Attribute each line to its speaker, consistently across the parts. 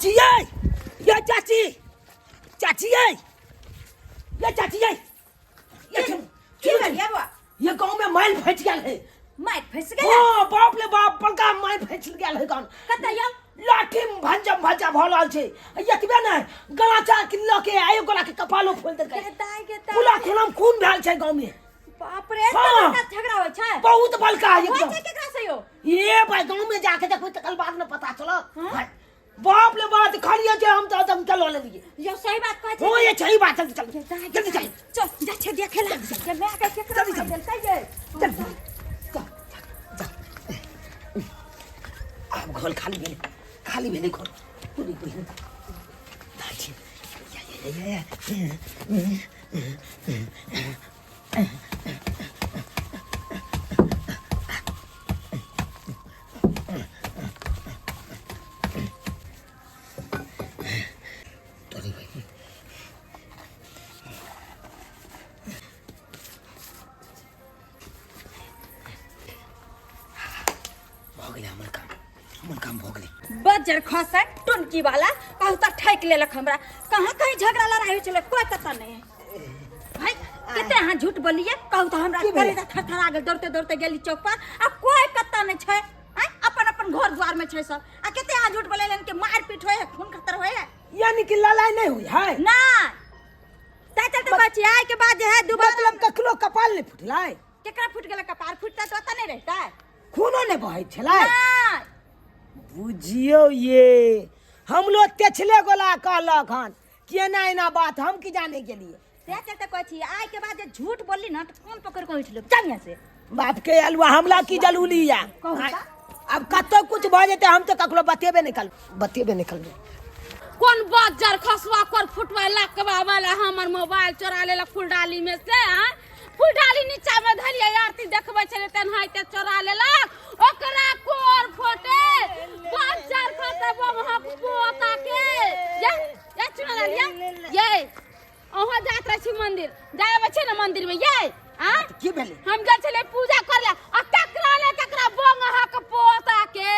Speaker 1: चाची ये चाची चाची ये चाची ये ये गांव में माइल फंस गया है।
Speaker 2: माइल फंस गया?
Speaker 1: हां बाप ले बाप बड़का माइल फंस गया है गांव।
Speaker 2: कत या
Speaker 1: लाठी में भंजा भंजा भलाल छे यतबे न गलाचा किल्लो के आयो गला के कपालो फोल दे के पूरा खून खून भेल छे गांव में।
Speaker 2: बाप रे इतना झगड़ा होय छे
Speaker 1: बहुत बड़का एकदम।
Speaker 2: होय छे केकरा से यो
Speaker 1: ये भाई गांव में जाके देखो त कल बाद में पता चलो। बाप ले बात खालिए जे हम तो एकदम चलो ले लिए।
Speaker 2: यो सही बात कहै छे।
Speaker 1: हो ये सही बात चल चल जल्दी चल
Speaker 2: चल जा छे देखे ला के मैं के केकरा से चल कहिए
Speaker 1: चल अब घर खाली भेले घर पूरी पूरी दाची या
Speaker 2: बजर खसा टुनकी वाला कहू त ठेक लेलक हमरा। कहां कहीं झगड़ा लड़ाई चले कोई पता नहीं भाई। कितने हां झूठ बोलिए कहू त हमरा कलेजा थरथरा गेल दौड़ते दौड़ते गेली चौक पर। अब कोई पता नहीं छै अपन अपन घर द्वार में छै सब। आ कितने हां झूठ बोलेलन के मार पीट होय है खून खतर होय है
Speaker 1: यानी कि लड़ाई नहीं हुई है
Speaker 2: ना। ता चलते बच्ची आए के बाद जो है दोबारा
Speaker 1: मतलब कखलो कपाल नहीं फुटलाई
Speaker 2: केकरा फुट गेल कपार फुटता तो पता नहीं रहता है
Speaker 1: खूनो नहीं बहै छलै।
Speaker 2: ना
Speaker 1: बुझियो ये हम लोग तेछले गोला कहलक हन केना एना बात हम की जाने के लिए।
Speaker 2: ते चलते कहै छी आए के बाद जे झूठ बोलली ना तो फोन पकड़ के उठलो चल यहां से।
Speaker 1: बाप के अलवा हमला की जलूली या अब कतो कुछ भ जेते हम तो कखलो बतेबे निकल
Speaker 3: कौन बात जर खसवा कर फुटवा लाख वाला हमर मोबाइल चोरा लेलक फुलडाली में से। हां फुलडाली नीचा में धरिया आरती देखबै छले तनहाइते चोरा लेलक ओकरा कोर फोटे बात जर खते बमहक पोता के ये चुना लिया ये ओहो जात रही मंदिर जाए छै ना मंदिर में ये हां
Speaker 1: की भेले
Speaker 3: हम गए छले पूजा करले आ तकरा बमहक पोता के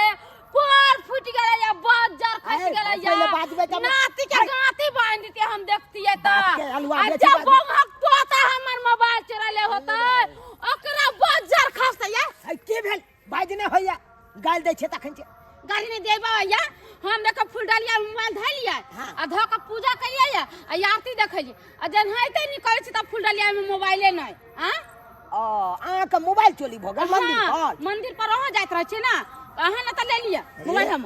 Speaker 3: कोर फुट गेलै या बात जर खस गेलै या नाती के गांती बांध देते हम देखतिए त अच्छा बमहक पोता हमर मोबाइल चोरा ले होता ओकरा बात जर खसते या
Speaker 1: के भेल बाज ने होया गाल दै छै तखन
Speaker 3: गाड़ी नहीं देबा या हम देख फुलडालिया मोबाइल धै लिया आ ध के पूजा करिए या आरती देखलिए आ जन हाइते निकल छी त फुलडालिया में मोबाइले नहीं। हां
Speaker 1: आ के मोबाइल चोरी भ गेल
Speaker 3: मंदिर पर रह जात रह छी ना अहाँ न त ले लिया मोबाइल हम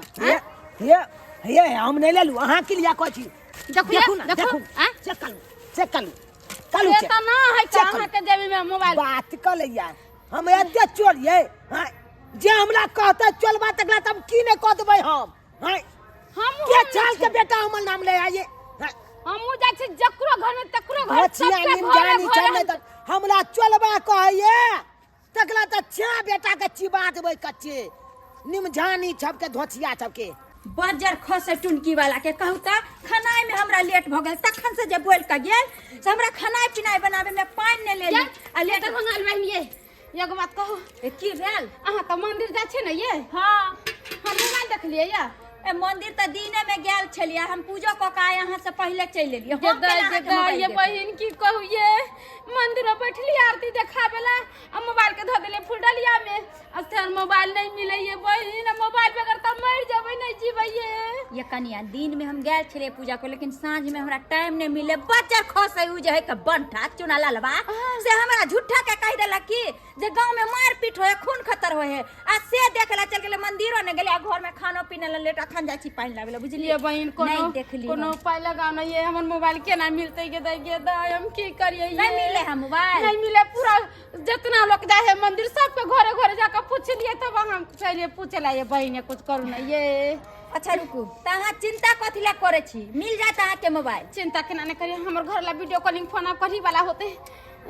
Speaker 1: ये हम नहीं ले लू अहाँ के लिए कहै छी
Speaker 3: देखू ना देखू
Speaker 1: चेक करू
Speaker 3: ये त ना है कि अहाँ के जेबी में मोबाइल
Speaker 1: बात कर ले यार हम एते चोरिए जे हमरा कहते चलबा तकला तब की नहीं कह देबै हम के चाल के बेटा हमर नाम ले आइए
Speaker 3: हमहु जाय छी जकरो घर में तकरो घर
Speaker 1: सबके जानी चलने त हमरा चलबा कहइए तकला त छा बेटा के चिबा देबै कच्चे निमझानी छबके धोछिया छबके।
Speaker 2: बजर खसे टुनकी वाला के कहू त खानाई में हमरा लेट भ गेल तखन से जे बोल के गेल से हमरा खानाई पिनाई बनावे में पानी ने लेली आ लेट
Speaker 3: भंगाल बहन ये एगो बात कहू
Speaker 2: की भेल
Speaker 3: अहाँ त मंदिर जाय छी ना ये
Speaker 2: हां
Speaker 3: हम मोबाइल देखलिए या
Speaker 2: ए मंदिर त दिने में गेल छलिए हम पूजा क के यहां से पहले चल एलिए
Speaker 3: ये बहन की कहू ये मंदिर में बैठली आरती देखावेला आ मोबाइल के ध देले फुलडलिया में अस्तर मोबाइल नहीं मिले ये बहन मोबाइल बगैर त मर जबै नहीं जीबै ये
Speaker 2: कनिया दिन में हम गेल छले पूजा को लेकिन सांझ में हमरा टाइम नहीं मिले बच्चा खसे उ जे है के बनठा चुना लालवा से हमरा झूठा के कह देला कि जे गांव में मार पीट होय खून खतर होय है आ से देखला चल गेले मंदिरो ने गेले घर में खानो पीने ले लेट अखन जाय छी पानी लावेला बुझलिए
Speaker 3: बहन कोनो उपाय लगाओ ना ये हमर मोबाइल केना मिलते गे दाय हम की करिए
Speaker 2: नहीं मिले हम मोबाइल
Speaker 3: नहीं मिले पूरा जितना लोग जाए है मंदिर सबके घरे घरे जाकर पूछ लिए तब हम चलिए पूछला ये बहन कुछ करू ना ये।
Speaker 2: अच्छा रुकू तहां चिंता कथि ला करे छी मिल जात अहां के मोबाइल
Speaker 3: चिंता केना नहीं करिए हमर घर ला वीडियो कॉलिंग फोन आप करी वाला होते।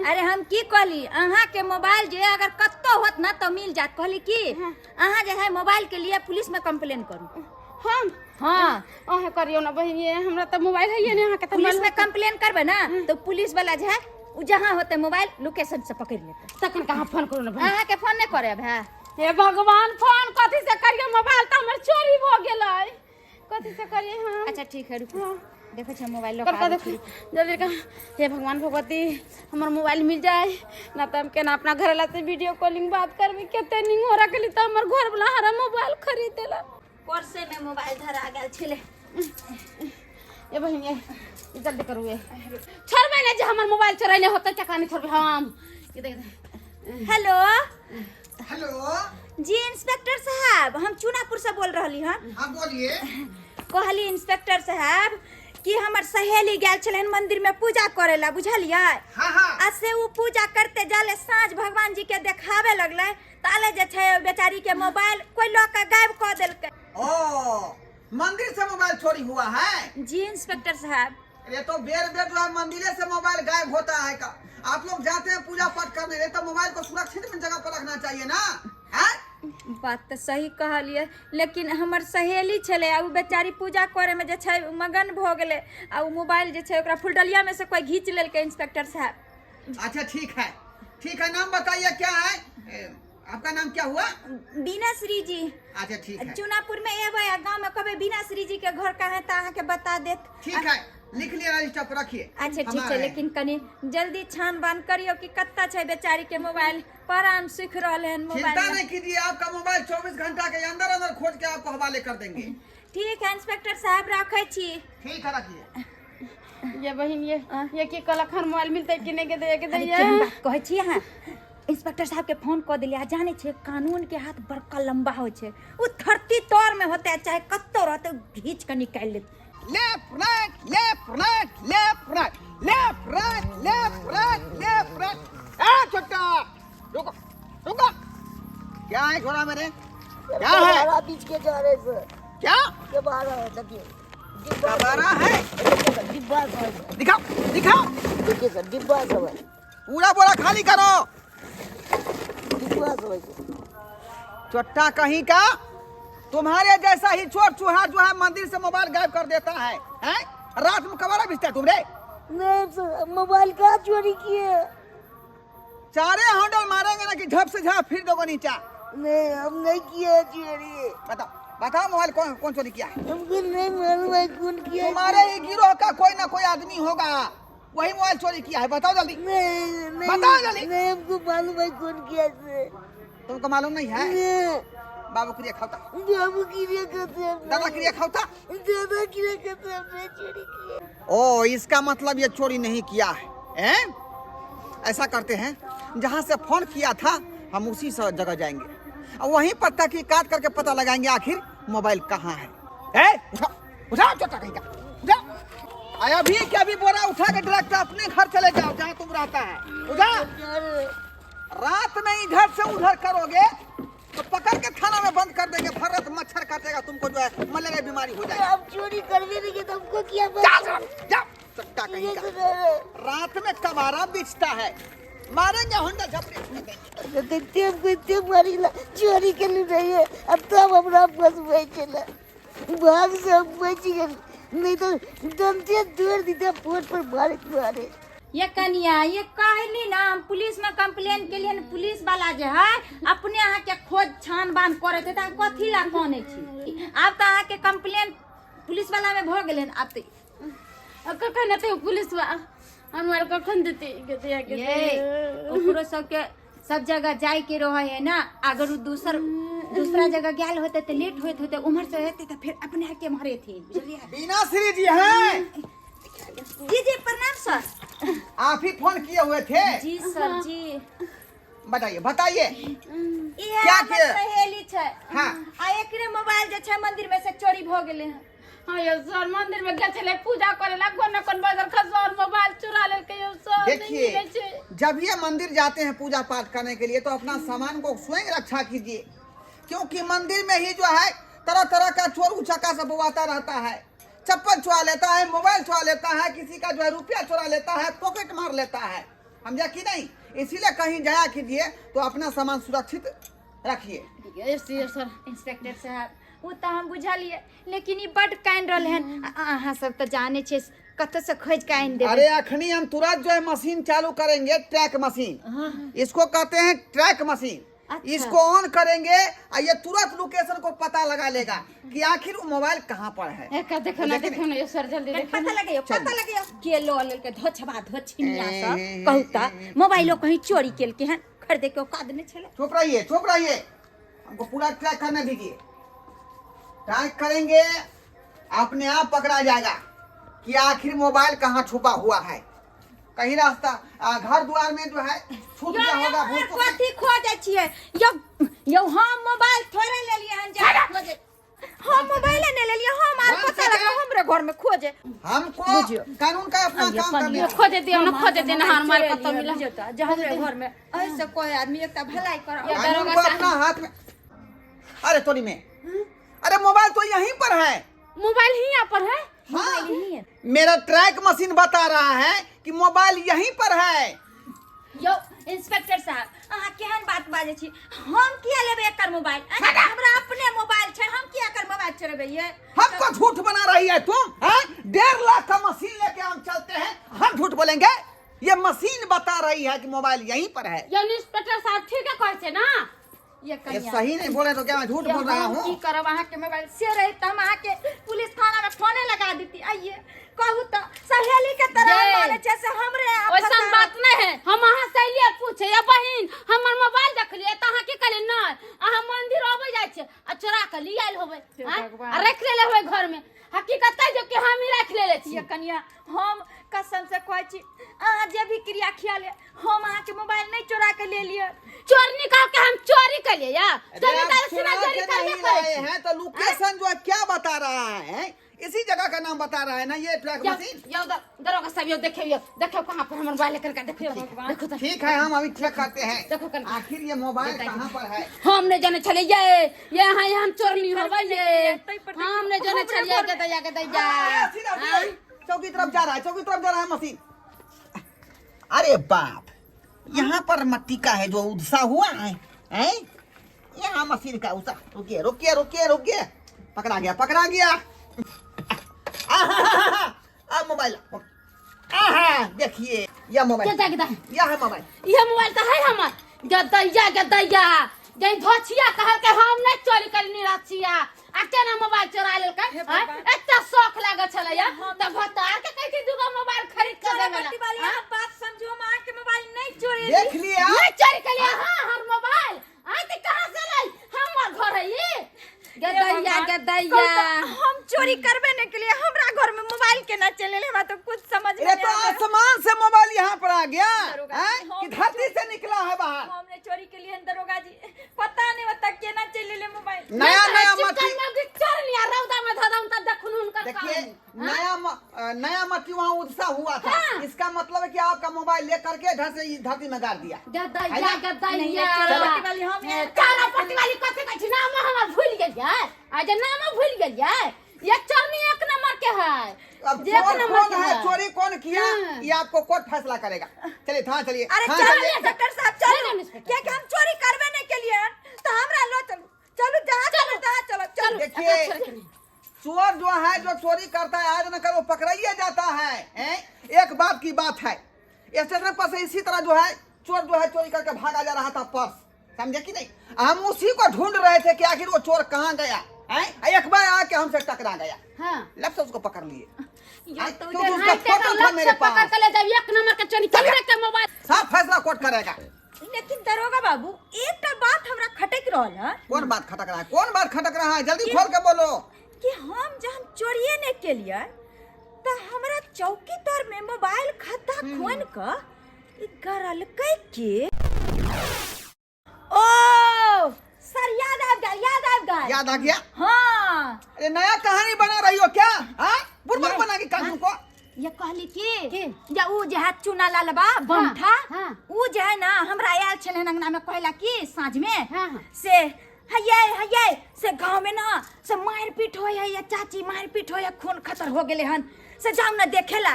Speaker 2: अरे हम की कहली अहां के मोबाइल जे अगर कत्तो होत ना तो मिल जात कहली की अहां जे है मोबाइल के लिए पुलिस में कंप्लेन करू
Speaker 3: हम
Speaker 2: हां
Speaker 3: ओहे करियो ना बहन ये हमरा त मोबाइल है ये अहां के त
Speaker 2: पुलिस में कंप्लेन करबे ना तो पुलिस वाला जे है उ जहां होते मोबाइल लोकेशन से पकड़ लेते
Speaker 3: तखन कहां फोन करू ना
Speaker 2: अहां के फोन नहीं करे अब है
Speaker 3: हे भगवान फोन कथि से करियो मोबाइल त हमर चोरी भ गेलै कथी से करिए हम?
Speaker 2: अच्छा ठीक है रुको, देखो छे मोबाइल
Speaker 3: कर
Speaker 2: लगा
Speaker 3: देख जल्दी कर। हे भगवान भगवती हमार मोबाइल मिल जाए ना तो हम केना अपना घर वाला से वीडियो कॉलिंग बात करबे। केते निंग हो रखली तो हमर घर वाला हरा मोबाइल खरीदेला।
Speaker 2: पर्से में मोबाइल धरा गेल छले।
Speaker 3: ये बहिन ये जल्दी करू ये छोड़बे ना जे हमर मोबाइल चोरैले होते टका नहीं छोड़बे हम। ये देख
Speaker 2: हेलो
Speaker 4: हेलो
Speaker 2: जी इंस्पेक्टर साहब, हम चूनापुर से बोल रहली हन।
Speaker 4: हाँ बोलिए।
Speaker 2: कहली इंस्पेक्टर साहब कि हमर सहेली गेल छलन मंदिर में पूजा करेला, बुझलिए?
Speaker 4: हाँ हाँ
Speaker 2: आज से वो पूजा करते जाले साँझ भगवान जी के देखावे लगले, ताले जे छे बेचारी के मोबाइल कोई लोग का गायब कर देलके।
Speaker 4: ओ मंदिर से मोबाइल चोरी हुआ है?
Speaker 2: जी इंस्पेक्टर साहब।
Speaker 4: ये तो बेर बेर जो है मंदिर से मोबाइल गायब होता है का। आप लोग जाते हैं पूजा पाठ करने, रहे तो मोबाइल को सुरक्षित जगह पर रखना चाहिए ना। है?
Speaker 2: बात तो सही कहलिए, लेकिन हमर सहेली छले आ बेचारी पूजा करे में जे छै मगन भ गेले आ मोबाइल जे छै ओकरा फुलडलिया में से कोई घींच लेलके इंस्पेक्टर साहब।
Speaker 4: अच्छा ठीक है नाम बताइए क्या है? आपका नाम क्या हुआ?
Speaker 2: बीना श्री जी।
Speaker 4: अच्छा ठीक है।
Speaker 2: चूनापुर में एबे गांव में कबे बीना श्री जी के घर कहाँ ता के बता देत।
Speaker 4: ठीक है लिख लिया, रजिस्टर पर रखिए।
Speaker 2: अच्छा ठीक है, लेकिन कनी जल्दी छानबान करियो कि कत्ता छै बेचारी के मोबाइल परान सीख रहले हैं मोबाइल।
Speaker 4: चिंता नहीं कीजिए, आपका मोबाइल 24 घंटा के अंदर अंदर खोज के आपको हवाले कर देंगे।
Speaker 2: ठीक है इंस्पेक्टर साहब, रखे छी।
Speaker 4: ठीक है रखिए।
Speaker 3: ये बहिन ये की कलखन मोबाइल मिलते कि नहीं के दे के
Speaker 2: अरे
Speaker 3: दे
Speaker 2: केहन बात कहै छी अहाँ? इंस्पेक्टर साहब के फोन क दिलिया, जाने छे कानून के हाथ बड़का लंबा हो छे, उ धरती तौर में होते चाहे कत्तो रहते घींच के निकाल लेते।
Speaker 4: Left right left right left right left right left right left right. ए छोटा रुको रुको, क्या है घोड़ा मेरे? क्या है?
Speaker 1: बीच के जा रहे सर,
Speaker 4: क्या
Speaker 1: ये बारह है, देखिए
Speaker 4: कबारा है?
Speaker 1: डिब्बा सब है।
Speaker 4: दिखाओ दिखाओ,
Speaker 1: देखिए सर डिब्बा सब है,
Speaker 4: पूरा बोरा खाली करो।
Speaker 1: डिब्बा सब है।
Speaker 4: चोट्टा कहीं का, तुम्हारे जैसा ही चोर चूहा जो है मंदिर से मोबाइल गायब कर देता है, हैं? रात में कबाड़ा बिछता है तुमरे?
Speaker 1: नहीं सर, मोबाइल का चोरी किए?
Speaker 4: चारे हैंडल मारेंगे ना कि झप से झप फिर दोगे नीचा।
Speaker 1: नहीं हम नहीं किए चोरी।
Speaker 4: बताओ बताओ मोबाइल कौन कौन चोरी किया?
Speaker 1: हमको नहीं मालूम है कौन किया।
Speaker 4: तुम्हारे ही गिरोह का कोई ना कोई आदमी होगा, वही मोबाइल चोरी किया है। बताओ जल्दी,
Speaker 1: नहीं
Speaker 4: बताओ जल्दी।
Speaker 1: नहीं हमको मालूम है कौन किया से।
Speaker 4: तुमको मालूम नहीं है?
Speaker 1: नहीं,
Speaker 4: बाबू क्रिया खाओता,
Speaker 1: बाबू किए कहते हैं,
Speaker 4: दादा क्रिया खाओता।
Speaker 1: दादा किए कहते हैं, हमने चोरी किए।
Speaker 4: ओ इसका मतलब ये चोरी नहीं किया है, हैं? ऐसा करते हैं, जहाँ से फोन किया था हम उसी जगह जाएंगे और वहीं पर तहकीकात करके पता लगाएंगे आखिर मोबाइल कहाँ है। उठाओ उठाओ चोटा कहीं का, उठाओ। आया भी क्या भी बोरा उठा के डायरेक्ट अपने घर चले जाओ जहाँ तुम रहता है। उठा, रात में इधर से उधर करोगे तो पकड़ के थाना में बंद कर देंगे, भरत मच्छर काटेगा तुमको, जो है मलेरिया बीमारी हो जाएगी।
Speaker 1: अब चोरी करने लगे तो हमको क्या
Speaker 4: जाओ चट्टा कहीं का, रात में कबारा बिछता है, मारेंगे होंडा झपड़े।
Speaker 1: देखते हमको इतने मारी ला, चोरी के लिए रही है, अब तो हम अपना बस बेचला, भाग से हम बच गए, नहीं तो दमते दूर दीते पोट पर मारे।
Speaker 2: ये कनिया ये कहली ना हम पुलिस में कंप्लेन के लिए, पुलिस वाला जो है अपने यहाँ के खोज छानबान करे थे, कथी ला कहने छी? आप तो अहाँ के कंप्लेन पुलिस वाला में भ गेले, आप तो
Speaker 3: कखन आते पुलिस वा हमार कखन देते
Speaker 2: ये ओकरो सबके सब जगह जाए के रहे है ना। अगर दूसरा जगह गया होते तो लेट होते उम्र से रहते तो फिर अपने के मारे थे, बुझलिए?
Speaker 4: बीना श्री जी हैं?
Speaker 2: जी जी प्रणाम सर।
Speaker 4: आप ही फोन किए हुए थे?
Speaker 2: जी सर जी।
Speaker 4: बताइए बताइए
Speaker 2: ये
Speaker 4: क्या
Speaker 2: हमर
Speaker 4: किया?
Speaker 2: सहेली छै,
Speaker 4: हाँ।
Speaker 2: आ एकरे मोबाइल जे छै मंदिर में से चोरी भ गेले है।
Speaker 3: हाँ ये सर मंदिर में गए चले पूजा करे ला कोन न कोन बाजार खसर मोबाइल चुरा लेके ये सर।
Speaker 4: देखिए जब ये मंदिर जाते हैं पूजा पाठ करने के लिए तो अपना सामान को स्वयं रक्षा कीजिए, क्योंकि मंदिर में ही जो है तरह तरह का चोर उचक्का सब आता रहता है। चप्पल चुरा लेता है, मोबाइल चुरा लेता है, किसी का जो है रुपया चुरा लेता है, पॉकेट मार लेता है, समझा कि नहीं? इसीलिए कहीं जाया कीजिए तो अपना सामान सुरक्षित रखिए।
Speaker 3: सर
Speaker 2: इंस्पेक्टर साहब वो तो हम बुझलिए, लेकिन ये बड़ कांड रहल हन, अहाँ सब तो जाने छे कत से खोज के आइन देबे।
Speaker 4: अरे अखनी हम तुरंत जो है मशीन चालू करेंगे, ट्रैक मशीन, इसको कहते हैं ट्रैक मशीन।
Speaker 3: अच्छा।
Speaker 4: इसको ऑन करेंगे और ये तुरंत लोकेशन को पता लगा लेगा कि आखिर वो मोबाइल कहाँ पर है।
Speaker 3: एक देखो ना ये सर जल्दी देखो
Speaker 2: पता लगे के लो ले के धोछबा धोछिनिया सब कहूता मोबाइलो कहीं चोरी केल के हैं खरीदे के औकात नहीं छले।
Speaker 4: चुप रहिए हमको पूरा ट्रैक करने दीजिए। ट्रैक करेंगे अपने आप पकड़ा जाएगा कि आखिर मोबाइल कहाँ छुपा हुआ है। कहीं रास्ता घर द्वार में जो है छूट गया होगा।
Speaker 2: कथी खो जाय छिए यो हम मोबाइल थोड़े ले लिए हन जा खोजे। हम मोबाइल ने ले लिए हम आर पता लगा हमरे घर में खोजे।
Speaker 4: हमको कानून का अपना काम करना है।
Speaker 3: खोजे दियो ना हमारे पता मिला
Speaker 2: जाता जहाँ घर में ऐसे कोई आदमी एकता भलाई कर
Speaker 4: कानून को अपना हाथ में। अरे तोरी में अरे मोबाइल तो यहीं पर है।
Speaker 3: मोबाइल ही यहाँ पर है।
Speaker 4: हाँ। मेरा ट्रैक मशीन बता रहा है कि मोबाइल यहीं पर है।
Speaker 2: यो इंस्पेक्टर साहब अहाँ केहन बात बाजे छी हम किया लेबे एकर मोबाइल हमरा अपने मोबाइल छै हम किया एकर मोबाइल चोरबे ये
Speaker 4: हमको झूठ बना रही है तुम हैं? 1.5 लाख का मशीन लेके हम चलते हैं हम झूठ बोलेंगे। ये मशीन बता रही है कि मोबाइल यहीं पर है।
Speaker 3: ये इंस्पेक्टर साहब ठीक है कहै छै ना
Speaker 2: ये
Speaker 4: ये सही नहीं बोले तो क्या मैं झूठ बोल रहा हूँ।
Speaker 2: की करब अहाँ के मोबाइल से रही त हम अहाँ के पुलिस थाना में फोने लगा देती। आइए कहू तो सहेली के तरह माने छै से हमरे
Speaker 3: वैसा बात नहीं है। हम अहाँ सहेली पूछे या बहिन हमर मोबाइल देख लिए त अहाँ की कहले न अहाँ मंदिर आबे जाय छै आ चोरा के ले आइल होबे आ रख लेले होबे घर में। हकीकत है जो कि हम ही रख लेले छी।
Speaker 2: ये कनिया हम कसम से कहै छी अहाँ जे भी क्रिया खिया ले हम अहाँ के मोबाइल नहीं चोरा के ले लिए।
Speaker 3: चोर निकाल के हम चोरी कर लिए या
Speaker 4: चोरी रहे हैं तो लोकेशन जो है क्या बता रहा है इसी जगह का नाम बता रहा है ना ये ट्रैक मशीन।
Speaker 3: यो दरोगा साहब यो देखो कहां पर हमर मोबाइल लेकर के देखो तो
Speaker 4: ठीक है हम अभी चेक करते हैं
Speaker 3: देखो कर
Speaker 4: आखिर ये मोबाइल कहाँ पर है।
Speaker 3: हम नहीं जाने चले ये हम चोर नहीं होबे ये हम नहीं जाने चले के दैया
Speaker 4: चौकी तरफ जा रहा है मशीन। अरे बाप यहाँ पर मट्टी का है जो उड़सा हुआ है हैं? यहाँ मशीन का उसा रुकिए पकड़ा गया मोबाइल देखिए यह मोबाइल
Speaker 3: ये मोबाइल तो है हमार गदैया जय धोछिया कहल के हम नहीं चोरी करनी रचिया आ केना मोबाइल चोरा लेल का एतना शौक लागे छले या त बता के कहती दुगो मोबाइल खरीद के देबे
Speaker 2: आप बात समझो मां के मोबाइल नहीं चोरी
Speaker 4: देख लिया
Speaker 3: नहीं चोरी कर लिया। हां हम मोबाइल आई त कहां से लाई हमर घर है ये गदैया
Speaker 2: हम चोरी करबे नहीं के लिए हमरा घर में मोबाइल के ना चले हमरा तो कुछ समझ में
Speaker 4: ये तो आसमान से मोबाइल यहाँ पर आ गया
Speaker 2: दरोगा
Speaker 4: कि धरती से निकला है बाहर।
Speaker 2: हमने चोरी के लिए दरोगा जी पता नहीं बता केना चले ले मोबाइल
Speaker 4: नया मट्टी
Speaker 3: चोर लिया रौदा में धदम त देखुन उनका
Speaker 4: देखिए नया मट्टी वहाँ उड़सा हुआ था। इसका मतलब है कि आपका मोबाइल लेकर के धरती में गाड़ दिया।
Speaker 3: गदैया
Speaker 2: वाली हम
Speaker 3: चारा पट्टी वाली कथि कहै छी नाम हम भूल गेलियै आज नाम भूल गेलियै ये चोरनी एक नंबर के है।
Speaker 4: अब चोर कौन है चोरी कौन किया ये आपको कोर्ट फैसला करेगा। चलिए थाना चलिए।
Speaker 2: अरे चलिए डॉक्टर साहब चलो क्या कि हम चोरी करबे नहीं के लिए तो हमरा लो चलो जहां चलो
Speaker 4: देखिए चोर जो है जो चोरी करता है आज न करो पकड़ाइए जाता है। एक बात की बात है स्टेशन पर से इसी तरह जो है चोर जो है चोरी करके भागा जा रहा था पर्स समझे कि नहीं। हम उसी को ढूंढ रहे थे कि आखिर वो चोर कहाँ गया है। एक बार आके हमसे टकरा गया लब से उसको पकड़ लिए क्योंकि उसका फोटो था मेरे पास।
Speaker 3: एक नंबर का चोरी के मोबाइल
Speaker 4: सब फैसला कोर्ट करेगा।
Speaker 2: लेकिन दरोगा बाबू एक बात हमरा खटक रहल है।
Speaker 4: कौन बात खटक रहा है जल्दी खोल के बोलो
Speaker 2: कि हम जब चोरिए नहीं के लिए तो हमरा चौकी तर में मोबाइल खाता खोन का गरल के ओ सर याद आ गया
Speaker 3: हाँ
Speaker 4: अरे नया कहानी बना रही हो क्या बुरबक बना के कानून को
Speaker 2: ये कहली कि जा उ जे है चुना लालबा बंठा उ जे है ना हमरा आयल छले अंगना में कहला कि साँझ में से हये से गांव में ना से मारपीट होय है या चाची मारपीट होय है खून खतर हो गेले हन से जाऊ ना देखेला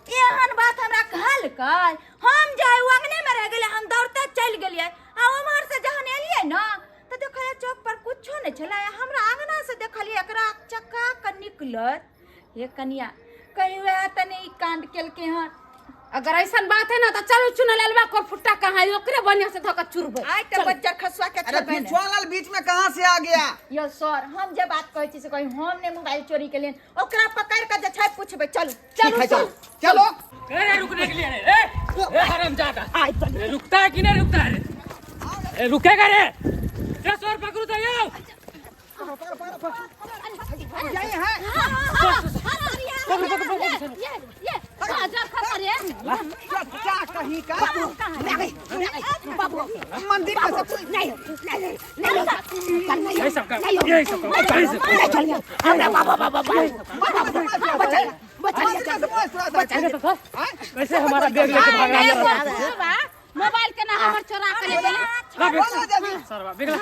Speaker 2: एहन बात हमरा कहल कर हम जाय अंगने में रह गेले हम दौड़ते चल गेलिए आ उमर से जहन एलिए ना तो देखलिए चौक पर कुछो नहीं छला हमरा आंगना से देखलिए एकरा चक्का क निकलत ये कनिया कहीं वह तने कांड केल के हन
Speaker 3: अगर ऐसा बात है ना तो चलो चुना लेलबा को फुट्टा कहाँ है ओकरे बढ़िया से धोकर चुरबे
Speaker 2: आई तो बच्चा खसवा के
Speaker 4: अरे
Speaker 2: छबे
Speaker 4: बिछुआ लाल बीच में कहाँ से आ गया?
Speaker 2: यो सर हम जब बात कहै छी से कहीं हम ने मोबाइल चोरी के लिए ओकरा पकड़ के जे छै पूछबे चलो
Speaker 4: ठीक है, चलो चलो।
Speaker 5: अरे रुकने के लिए रे हरामजादा अरे रुकता है कि नहीं रुकता है रे रुकेगा रे 10 और पकड़ो तो यो
Speaker 4: यही है
Speaker 3: ये बाजार खतर है
Speaker 4: क्या कहीं का मंदिर में सब
Speaker 5: यही सब का यही सब का कैसे हमारा बैग लेके भाग रहा है
Speaker 3: मोबाइल के ना हमर चोरा के ले गेले
Speaker 5: सरवा बिगला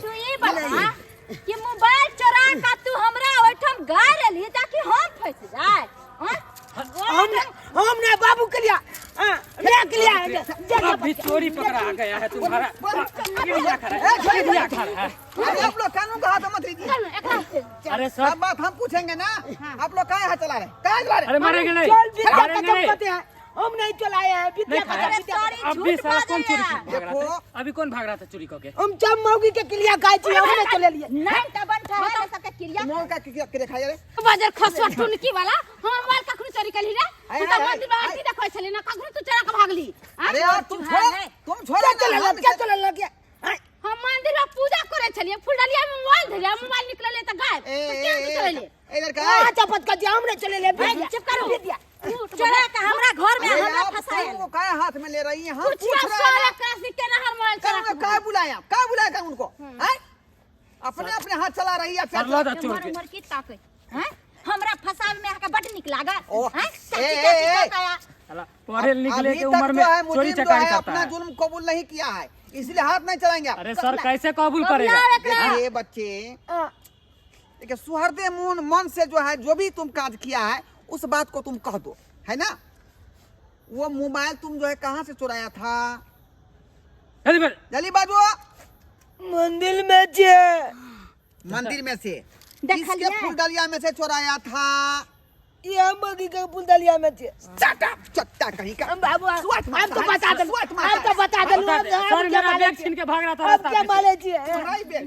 Speaker 2: तू ये बता कि मोबाइल चोरा का तू हमरा ओठम गाय लेली ताकि हम फंस जाए
Speaker 1: हमने बाबू के लिया मैं के लिया
Speaker 5: अभी चोरी पकड़ा गया है तुम्हारा ये खड़ा है
Speaker 4: अरे आप लोग कानून का हाथ मत लीजिए।
Speaker 5: अरे
Speaker 4: सब
Speaker 5: सर
Speaker 4: बात हम पूछेंगे ना। आप लोग कहाँ हाथ चला रहे? कहाँ चला रहे?
Speaker 5: अरे मारेंगे नहीं मारेंगे नहीं
Speaker 1: हम नहीं चलाए हैं
Speaker 5: नहीं खाया अभी सारा कौन चोरी भाग रहा
Speaker 4: देखो
Speaker 5: था अभी कौन भाग रहा था चोरी करके
Speaker 1: हम जब मौगी के किलिया खाए छी हमने चले लिए
Speaker 2: नहीं त बनता है सके क्रिया
Speaker 4: मौल का के खाया रे?
Speaker 3: बाजार खसवा टुनकी वाला हम मोबाइल कखनु चोरी कली रे तू तो मंदिर में आरती देखै छले ना कखनु तू चोरा के भागली
Speaker 4: अरे यार तुम छोड़ो
Speaker 1: क्या चले लगे
Speaker 3: हम मंदिर में पूजा करे छलिए फुलडलिया में मोबाइल धरिया मोबाइल निकलले त गायब तो क्या चले
Speaker 4: इधर का
Speaker 1: चपत का हमने चले ले
Speaker 2: चुप करो चोरा के हमरा घर में हमरा फसाया
Speaker 4: वो काय हाथ में ले रही है? हम
Speaker 3: कुछ
Speaker 4: पूछ रहे
Speaker 3: सारा
Speaker 4: हैं
Speaker 3: क्लास के ना हर मोबाइल
Speaker 4: ना
Speaker 3: चोरा
Speaker 4: काय बुलाया उनको हैं? अपने अपने हाथ चला रही है
Speaker 5: सर ला चोर के
Speaker 2: उमर की ताकत हैं हमरा फसावे में आके बड निक लागा
Speaker 4: ओ,
Speaker 2: हैं
Speaker 5: साला पढ़े निकले के उम्र में चोरी चकारी करता
Speaker 4: अपना
Speaker 5: है
Speaker 4: जुल्म कबूल नहीं किया है इसलिए हाथ नहीं चलाएंगे आप।
Speaker 5: अरे सर कैसे कबूल करेगा
Speaker 4: देखिए बच्चे, देखिए सुहृदय मन से जो है जो भी तुम काज किया है उस बात को तुम कह दो, है ना? वो मोबाइल तुम जो है कहाँ से चुराया था? जल्दी बाजू।
Speaker 1: मंदिर में जे
Speaker 4: मंदिर में से
Speaker 2: देख
Speaker 4: किसके
Speaker 2: लिया?
Speaker 4: फुलडलिया में से चुराया था?
Speaker 1: ये मौगी के पुंदलिया में जे
Speaker 4: चट्टा कहीं का
Speaker 1: बाबू
Speaker 4: स्वाट मार,
Speaker 1: आप तो बता दे
Speaker 4: स्वाट मार।
Speaker 1: आप तो बता दे
Speaker 5: सर मेरा बैग छीन के भाग रहा था
Speaker 1: आप क्या
Speaker 5: रास्ता
Speaker 1: माले जी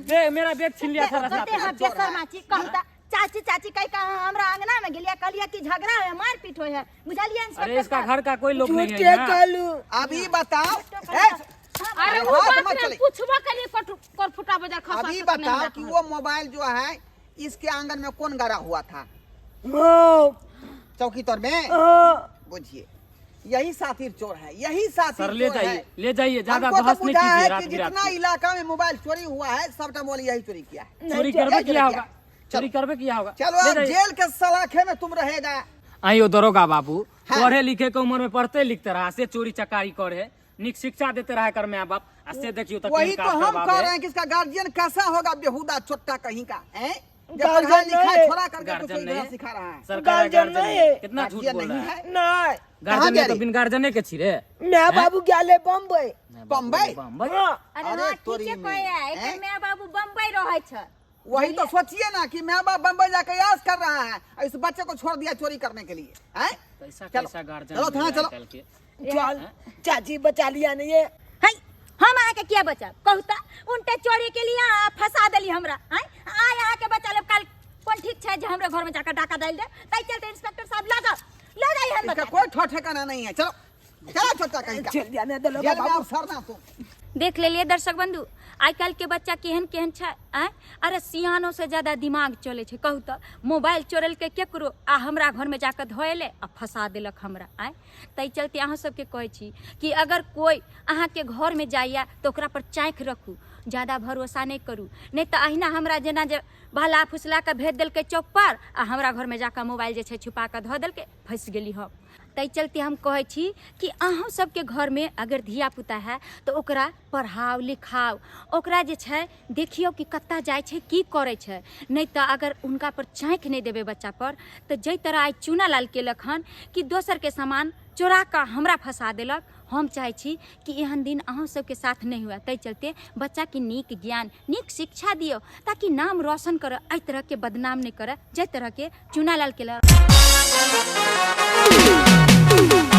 Speaker 5: पे मेरा बैग छीन लिया था रास्ता
Speaker 2: कहते
Speaker 5: पे
Speaker 2: हैं बेसर माची कहता चाची चाची कह का हमरा अंगना में गेलिया कहलिया कि झगड़ा है मारपीट होय है बुझलिए
Speaker 5: अरे इसका घर का कोई लोग नहीं
Speaker 1: झूठ
Speaker 5: है
Speaker 1: के
Speaker 5: यहाँ।
Speaker 1: कालू
Speaker 4: अभी बताओ
Speaker 3: अरे वो
Speaker 4: हाथ
Speaker 3: बात
Speaker 4: मत
Speaker 3: ने
Speaker 4: चले।
Speaker 3: पूछबा के लिए कर फुटा बाजार खसवा
Speaker 4: अभी बताओ कि वो मोबाइल जो है इसके आंगन में कौन गड़ा हुआ था? चौकी तौर में बुझिए यही साथी चोर है, यही साथी
Speaker 5: सर ले
Speaker 4: चोर है।
Speaker 5: जाइए ले जाइए ज्यादा
Speaker 4: हमको तो
Speaker 5: बहस नहीं
Speaker 4: बुझा है
Speaker 5: कीजिए
Speaker 4: कि
Speaker 5: रात बिरात
Speaker 4: जितना इलाका में मोबाइल चोरी हुआ है सबटा मोबाइल यही चोरी किया है।
Speaker 5: चोरी करबे किया होगा चोरी करबे किया होगा
Speaker 4: चलो
Speaker 5: ले
Speaker 4: अब
Speaker 5: जाइए।
Speaker 4: जेल के सलाखे में तुम रहेगा।
Speaker 5: आइयो दरोगा बाबू
Speaker 4: हाँ।
Speaker 5: पढ़े लिखे के उम्र में पढ़ते लिखते रहा से चोरी चकारी करे निक शिक्षा देते रहा कर माँ बाप से देखियो तो
Speaker 4: वही तो हम कह रहे हैं कि इसका गार्जियन कैसा होगा? बेहुदा छोटा कहीं का है जब पढ़ा लिखा छोड़ा करके तो
Speaker 5: गार्जियन
Speaker 4: कोई
Speaker 5: नहीं
Speaker 4: सिखा रहा है।
Speaker 5: सरकार
Speaker 1: गार्जियन नहीं है।
Speaker 5: कितना झूठ
Speaker 4: गार्जियन
Speaker 5: बोल रहा
Speaker 4: नहीं
Speaker 5: है
Speaker 4: है।
Speaker 1: नहीं
Speaker 5: गार्जियन
Speaker 4: गया
Speaker 5: ने तो
Speaker 4: रे?
Speaker 5: बिन गार्जियने के छिरे
Speaker 1: मैं बाबू गेले बम्बई
Speaker 4: बम्बई?
Speaker 5: बम्बई
Speaker 2: अरे
Speaker 4: अरे
Speaker 2: हां
Speaker 4: तोरी
Speaker 2: ठीक
Speaker 4: में,
Speaker 2: है
Speaker 4: हैं?
Speaker 2: एकर मैं बाबू बम्बई रहै छ
Speaker 4: वही तो सोचिए ना कि माँ बाप बम्बई जाकर याद कर रहा है और इस बच्चे को छोड़ दिया चोरी करने के लिए हैं?
Speaker 5: कैसा
Speaker 4: चलो,
Speaker 5: कैसा गार्जियन
Speaker 4: चलो, थाना चलो।
Speaker 5: निकल के।
Speaker 1: चल चाची बचा लिया नहीं है
Speaker 2: है हम आके क्या बचा कहता उनटे चोरी के लिए फंसा देली हमरा हैं आय आके बचा ले कल कौन ठीक छै जे हमरे घर में जाकर डाका डाल दे तै चलते इंस्पेक्टर साहब ला जाई हम
Speaker 4: इसका
Speaker 2: बता
Speaker 4: कोई ठो ठिकाना नहीं है। चलो चलो छोटा कहीं का
Speaker 1: चल जाने दे लो
Speaker 4: जेल में
Speaker 1: बाबू
Speaker 4: आप सरना तुम।
Speaker 2: देख ले लिए दर्शक बंधु आइ काल के बच्चा केहन केहन छै आय अरे सियानो से ज्यादा दिमाग चले छै कहू तो मोबाइल चोरल के केकरो आ हमरा घर में जाकर धोएले आ फंसा देलक हमरा आय तै चलते अहाँ सबके कहै छी कि अगर कोई अहाँ के घर में जाइया तो ओकरा पर चाँख रखू ज्यादा भरोसा नहीं करू नहीं तो अहिना हमरा जेना जे भाला फुसला के भेज देलकै चौक पर आ हमरा घर में जाकर मोबाइल जे छै छुपा के धऽ देलकै फंस गेली हम तै चलते हम कहै छी कि अहाँ सबके घर में अगर धिया पुता है तो ओकरा पढ़ाओ लिखाओ ओकरा जे छै देखियो कि कत्ता जाइ छै की करै छै नहीं तो अगर उनका पर चाँख नहीं देबे बच्चा पर तो जै तरह आइ चूना लाल केलक हन कि दोसर के सामान चोरा कऽ हमरा फंसा देलक हम चाहे छी कि एहन दिन अहाँ सबके साथ नहीं हुआ तै चलते बच्चा के नीक ज्ञान नीक शिक्षा दियो ताकि नाम रोशन करे एहि तरह के बदनाम नहीं करे जै तरह के चूना लाल केलक
Speaker 3: है